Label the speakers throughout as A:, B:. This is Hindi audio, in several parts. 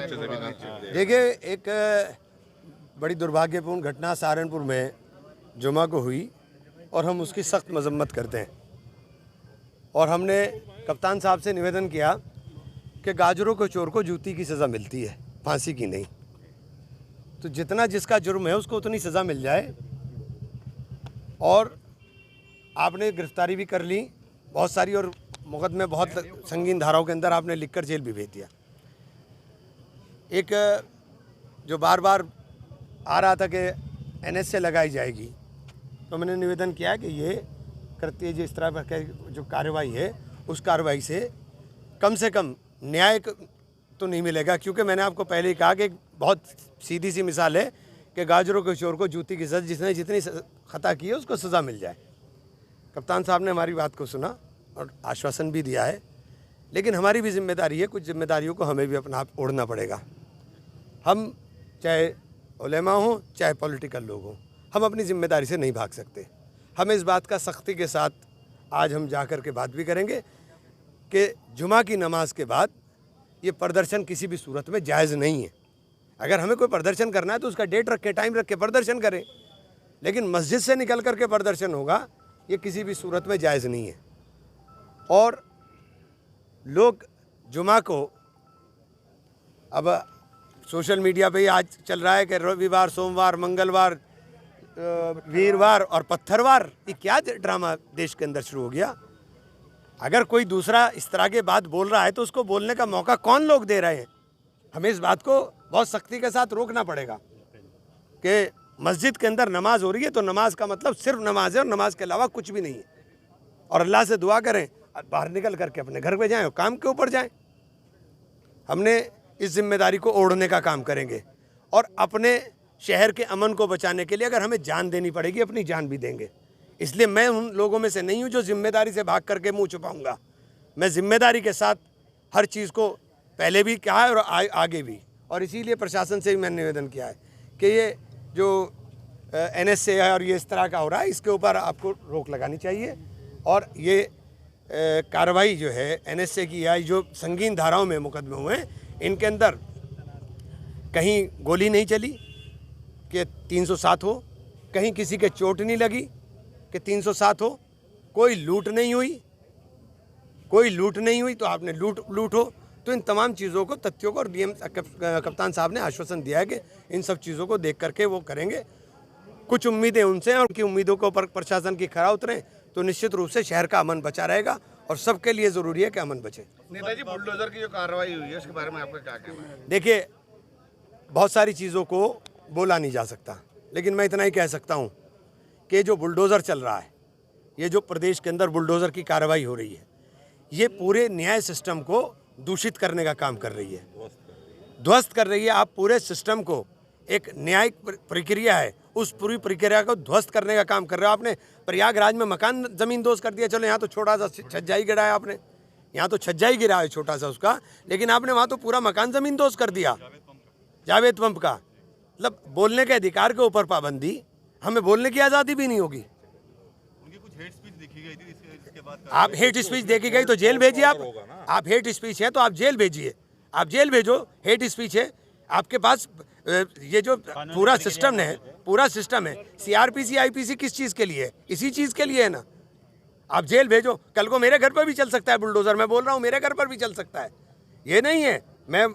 A: देखिए, एक बड़ी दुर्भाग्यपूर्ण घटना सहारनपुर में जुमा को हुई और हम उसकी सख्त मजम्मत करते हैं। और हमने कप्तान साहब से निवेदन किया कि गाजरों को चोर को जूती की सज़ा मिलती है, फांसी की नहीं। तो जितना जिसका जुर्म है उसको उतनी सज़ा मिल जाए। और आपने गिरफ्तारी भी कर ली बहुत सारी, और मुकदमे बहुत संगीन धाराओं के अंदर आपने लिखकर जेल भी भेज दिया। एक जो बार बार आ रहा था कि NSA लगाई जाएगी, तो मैंने निवेदन किया कि ये कृत्य जो इस तरह का जो कार्रवाई है उस कार्रवाई से कम न्याय तो नहीं मिलेगा। क्योंकि मैंने आपको पहले ही कहा कि बहुत सीधी सी मिसाल है कि गाजरों के चोर को जूती की सज़ा, जिसने जितनी खता की है उसको सज़ा मिल जाए। कप्तान साहब ने हमारी बात को सुना और आश्वासन भी दिया है, लेकिन हमारी भी जिम्मेदारी है, कुछ जिम्मेदारियों को हमें भी अपना आप ओढ़ना पड़ेगा। हम चाहे उलेमा हों चाहे पॉलिटिकल लोग हों, हम अपनी जिम्मेदारी से नहीं भाग सकते। हम इस बात का सख्ती के साथ आज हम जा कर के बात भी करेंगे कि जुमा की नमाज के बाद ये प्रदर्शन किसी भी सूरत में जायज़ नहीं है। अगर हमें कोई प्रदर्शन करना है तो उसका डेट रख के, टाइम रख के प्रदर्शन करें, लेकिन मस्जिद से निकल कर के प्रदर्शन होगा ये किसी भी सूरत में जायज़ नहीं है। और लोग जुमा को, अब सोशल मीडिया पे ही आज चल रहा है कि रविवार, सोमवार, मंगलवार, वीरवार और पत्थरवार, ये क्या ड्रामा देश के अंदर शुरू हो गया। अगर कोई दूसरा इस तरह के बात बोल रहा है तो उसको बोलने का मौका कौन लोग दे रहे हैं। हमें इस बात को बहुत सख्ती के साथ रोकना पड़ेगा कि मस्जिद के अंदर नमाज हो रही है तो नमाज का मतलब सिर्फ नमाज है और नमाज के अलावा कुछ भी नहीं है। और अल्लाह से दुआ करें, बाहर निकल करके अपने घर पे जाएं और काम के ऊपर जाएं। हमने इस जिम्मेदारी को ओढ़ने का काम करेंगे और अपने शहर के अमन को बचाने के लिए अगर हमें जान देनी पड़ेगी, अपनी जान भी देंगे। इसलिए मैं उन लोगों में से नहीं हूं जो जिम्मेदारी से भाग करके मुंह छुपाऊंगा। मैं जिम्मेदारी के साथ हर चीज़ को पहले भी कहा है और आगे भी। और इसीलिए प्रशासन से भी मैंने निवेदन किया है कि ये जो NSA है और ये इस तरह का हो रहा है, इसके ऊपर आपको रोक लगानी चाहिए। और ये कार्रवाई जो है NSA की या जो संगीन धाराओं में मुकदमे हुए हैं, इनके अंदर कहीं गोली नहीं चली कि 307 हो, कहीं किसी के चोट नहीं लगी कि 307 हो, कोई लूट नहीं हुई तो आपने लूट हो। तो इन तमाम चीज़ों को, तथ्यों को, और DM कप्तान साहब ने आश्वासन दिया है कि इन सब चीज़ों को देख करके वो करेंगे। कुछ उम्मीदें उनसे हैं, उनकी उम्मीदों को पर प्रशासन की खरा उतरें तो निश्चित रूप से शहर का अमन बचा रहेगा और सबके लिए ज़रूरी है कि अमन बचे।
B: नेताजी, बुलडोजर की जो कार्रवाई हुई है उसके बारे में आपका क्या कहना है?
A: देखिए, बहुत सारी चीज़ों को बोला नहीं जा सकता, लेकिन मैं इतना ही कह सकता हूँ कि जो बुलडोज़र चल रहा है, ये जो प्रदेश के अंदर बुलडोज़र की कार्रवाई हो रही है, ये पूरे न्याय सिस्टम को दूषित करने का काम कर रही है, ध्वस्त कर रही है। आप पूरे सिस्टम को, एक न्यायिक प्रक्रिया है, उस पूरी प्रक्रिया को ध्वस्त करने का काम कर रहे हो। आपने प्रयागराज में मकान ज़मीन दोस्त कर दिया। चलो यहाँ तो छोटा सा छज्जा ही गिराया आपने, यहाँ तो छज्जा ही गिरा है छोटा सा उसका, लेकिन आपने वहाँ तो पूरा मकान ज़मीन दोस्त कर दिया। जावेद पंप का मतलब बोलने के अधिकार के ऊपर पाबंदी, हमें बोलने की आज़ादी भी नहीं होगी।
C: उनकी कुछ हेट स्पीच देखी गई थी, इसके बाद
A: आप हेट स्पीच देखी गई तो जेल भेजिए। आप हेट स्पीच है तो आप जेल भेजिए, आप जेल भेजो। हेट स्पीच है आपके पास, ये जो पूरा सिस्टम है CRPC IPC किस चीज़ के लिए है? इसी चीज़ के लिए है ना। आप जेल भेजो। कल को मेरे घर पर भी चल सकता है बुलडोज़र, मैं बोल रहा हूँ, मेरे घर पर भी चल सकता है। ये नहीं है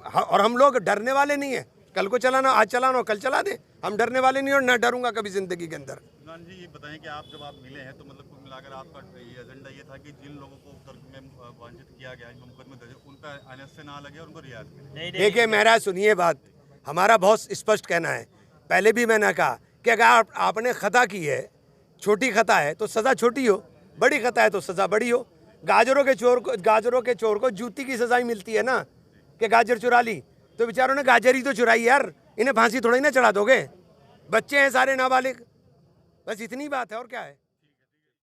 A: और हम लोग डरने वाले नहीं है। कल को चलाना, आज चलाना, कल चला दे। हम डरने वाले नहीं और ना डरूंगा कभी ज़िंदगी के अंदर।
C: इमरान जी, ये बताएं कि आप जब आप मिले हैं तो मतलब कुल मिलाकर आपका ये एजेंडा ये था कि जिन लोगों को उत्तर में वांछित किया गया, इनको मुकदमे दर्ज, उनका NSA ना लगे और उनको रियायत मिले।
A: देखिए मेरा सुनिए बात, हमारा बहुत स्पष्ट कहना है। पहले भी मैंने कहा कि अगर आपने खता की है, छोटी खता है तो सज़ा छोटी हो, बड़ी खता है तो सज़ा बड़ी हो। गाजरों के चोर को जूती की सज़ा ही मिलती है ना, कि गाजर चुरा ली तो बेचारों ने गाजर ही तो चुराई यार, इन्हें फांसी थोड़ी ना चढ़ा दोगे। बच्चे हैं सारे नाबालिग, बस इतनी बात है और क्या है।